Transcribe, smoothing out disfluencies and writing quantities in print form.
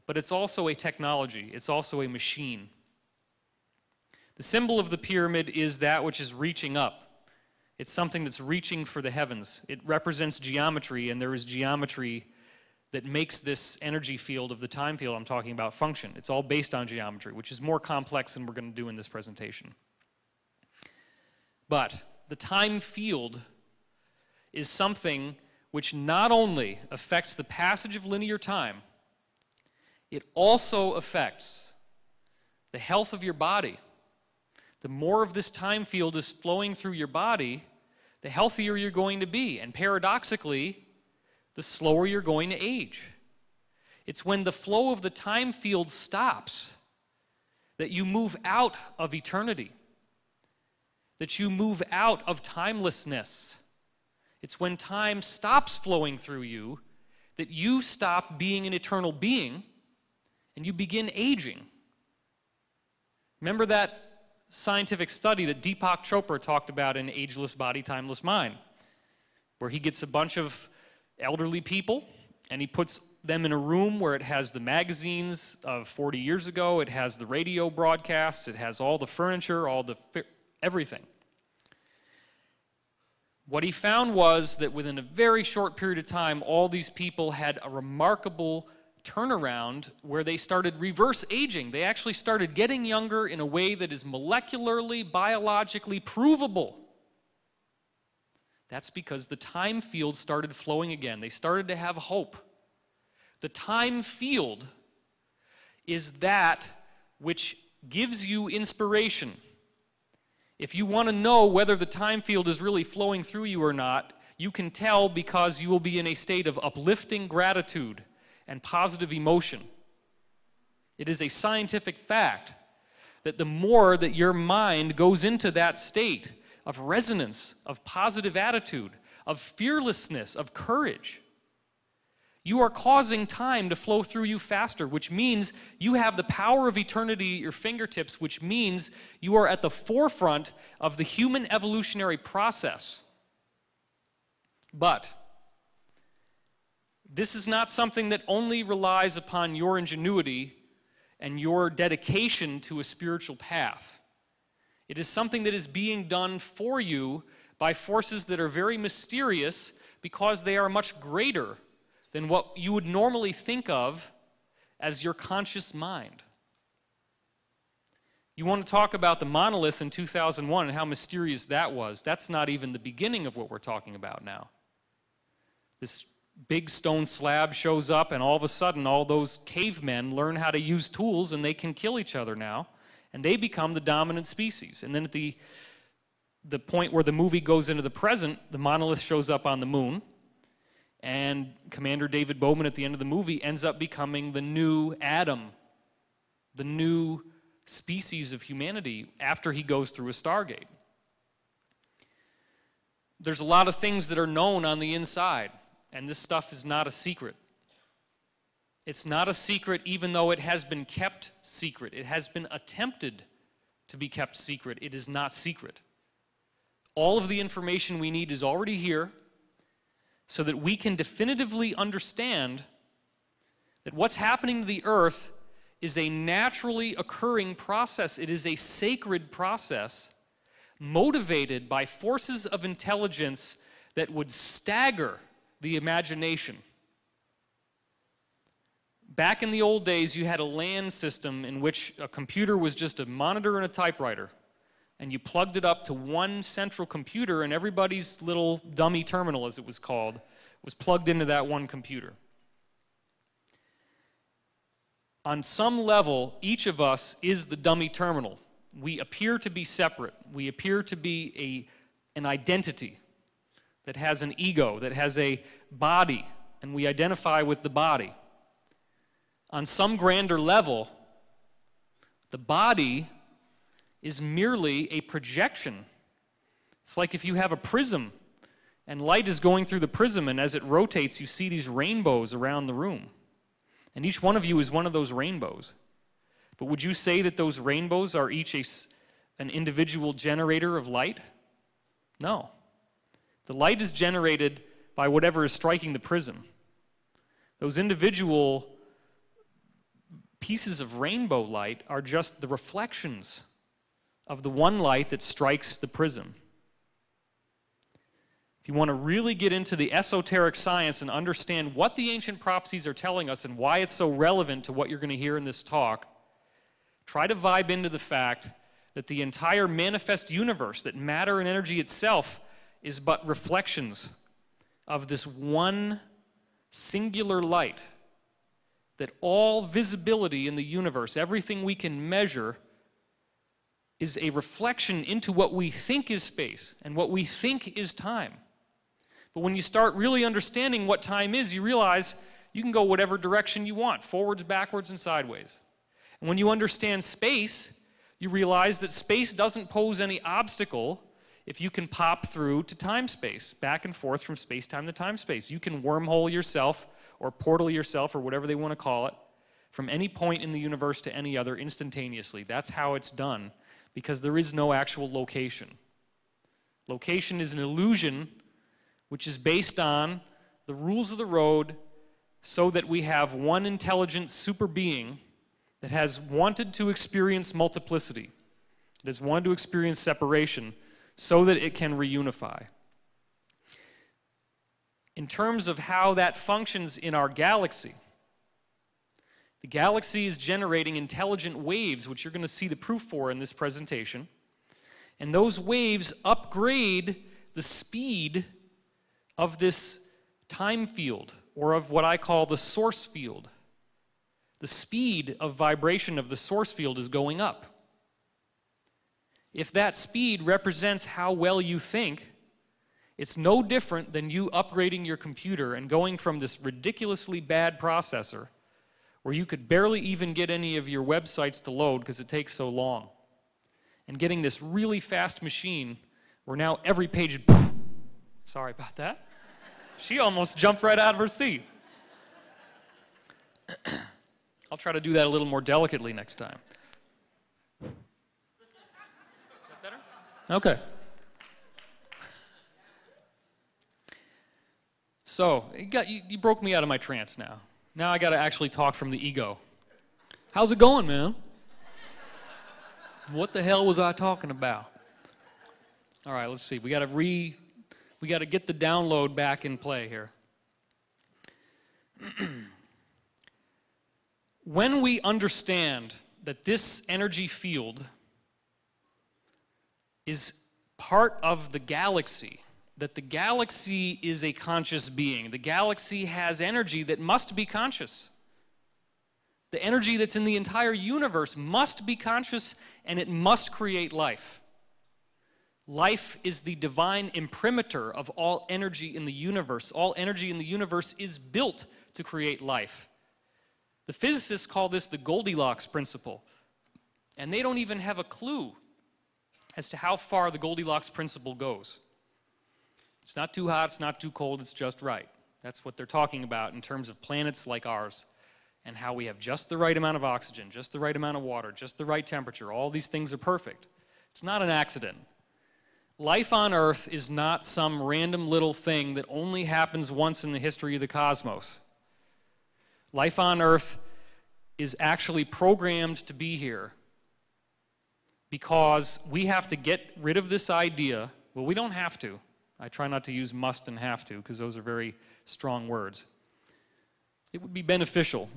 but it's also a technology. It's also a machine. The symbol of the pyramid is that which is reaching up. It's something that's reaching for the heavens. It represents geometry, and there is geometry that makes this energy field of the time field I'm talking about function. It's all based on geometry, which is more complex than we're going to do in this presentation. But the time field is something which not only affects the passage of linear time, it also affects the health of your body. The more of this time field is flowing through your body, the healthier you're going to be. And paradoxically, the slower you're going to age. It's when the flow of the time field stops that you move out of eternity, that you move out of timelessness. It's when time stops flowing through you that you stop being an eternal being and you begin aging. Remember that scientific study that Deepak Chopra talked about in Ageless Body, Timeless Mind, where he gets a bunch of elderly people and he puts them in a room where it has the magazines of 40 years ago, it has the radio broadcasts, it has all the furniture, everything. What he found was that within a very short period of time, all these people had a remarkable turnaround where they started reverse aging. They actually started getting younger in a way that is molecularly, biologically provable. That's because the time field started flowing again. They started to have hope. The time field is that which gives you inspiration. If you want to know whether the time field is really flowing through you or not, you can tell because you will be in a state of uplifting gratitude and positive emotion. It is a scientific fact that the more that your mind goes into that state of resonance, of positive attitude, of fearlessness, of courage, you are causing time to flow through you faster, which means you have the power of eternity at your fingertips, which means you are at the forefront of the human evolutionary process. But this is not something that only relies upon your ingenuity and your dedication to a spiritual path. It is something that is being done for you by forces that are very mysterious because they are much greater than what you would normally think of as your conscious mind. You want to talk about the monolith in 2001 and how mysterious that was. That's not even the beginning of what we're talking about now. This big stone slab shows up, and all of a sudden all those cavemen learn how to use tools, and they can kill each other now, and they become the dominant species. And then at the point where the movie goes into the present, the monolith shows up on the moon, and Commander David Bowman at the end of the movie ends up becoming the new Adam, the new species of humanity after he goes through a Stargate. There's a lot of things that are known on the inside, and this stuff is not a secret. It's not a secret even though it has been kept secret. It has been attempted to be kept secret. It is not secret. All of the information we need is already here so that we can definitively understand that what's happening to the earth is a naturally occurring process. It is a sacred process motivated by forces of intelligence that would stagger the imagination. Back in the old days, you had a LAN system in which a computer was just a monitor and a typewriter, and you plugged it up to one central computer, and everybody's little dummy terminal, as it was called, was plugged into that one computer. On some level, each of us is the dummy terminal. We appear to be separate. We appear to be an identity that has an ego, that has a body, and we identify with the body. On some grander level, the body is merely a projection. It's like if you have a prism, and light is going through the prism, and as it rotates, you see these rainbows around the room. And each one of you is one of those rainbows. But would you say that those rainbows are each an individual generator of light? No. The light is generated by whatever is striking the prism. Those individual pieces of rainbow light are just the reflections of the one light that strikes the prism. If you want to really get into the esoteric science and understand what the ancient prophecies are telling us and why it's so relevant to what you're going to hear in this talk, try to vibe into the fact that the entire manifest universe, that matter and energy itself, is but reflections of this one singular light, that all visibility in the universe, everything we can measure, is a reflection into what we think is space and what we think is time. But when you start really understanding what time is, you realize you can go whatever direction you want, forwards, backwards, and sideways. And when you understand space, you realize that space doesn't pose any obstacle if you can pop through to time-space, back and forth from space-time to time-space. You can wormhole yourself or portal yourself or whatever they want to call it from any point in the universe to any other instantaneously. That's how it's done, because there is no actual location. Location is an illusion which is based on the rules of the road so that we have one intelligent super being that has wanted to experience multiplicity, that has wanted to experience separation so that it can reunify. In terms of how that functions in our galaxy, the galaxy is generating intelligent waves, which you're going to see the proof for in this presentation. And those waves upgrade the speed of this time field, or of what I call the source field. The speed of vibration of the source field is going up. If that speed represents how well you think, it's no different than you upgrading your computer and going from this ridiculously bad processor where you could barely even get any of your websites to load because it takes so long, and getting this really fast machine where now every page, sorry about that. She almost jumped right out of her seat. I'll try to do that a little more delicately next time. Is that better? Okay. So, you broke me out of my trance now. Now I got to actually talk from the ego. How's it going, man? What the hell was I talking about? All right, let's see. We got to get the download back in play here. When we understand that this energy field is part of the galaxy, that the galaxy is a conscious being, the galaxy has energy that must be conscious. The energy that's in the entire universe must be conscious, and it must create life. Life is the divine imprimatur of all energy in the universe. All energy in the universe is built to create life. The physicists call this the Goldilocks principle, and they don't even have a clue as to how far the Goldilocks principle goes. It's not too hot, it's not too cold, it's just right. That's what they're talking about in terms of planets like ours, and how we have just the right amount of oxygen, just the right amount of water, just the right temperature. All these things are perfect. It's not an accident. Life on Earth is not some random little thing that only happens once in the history of the cosmos. Life on Earth is actually programmed to be here because we have to get rid of this idea. Well, we don't have to. I try not to use must and have to because those are very strong words. It would be beneficial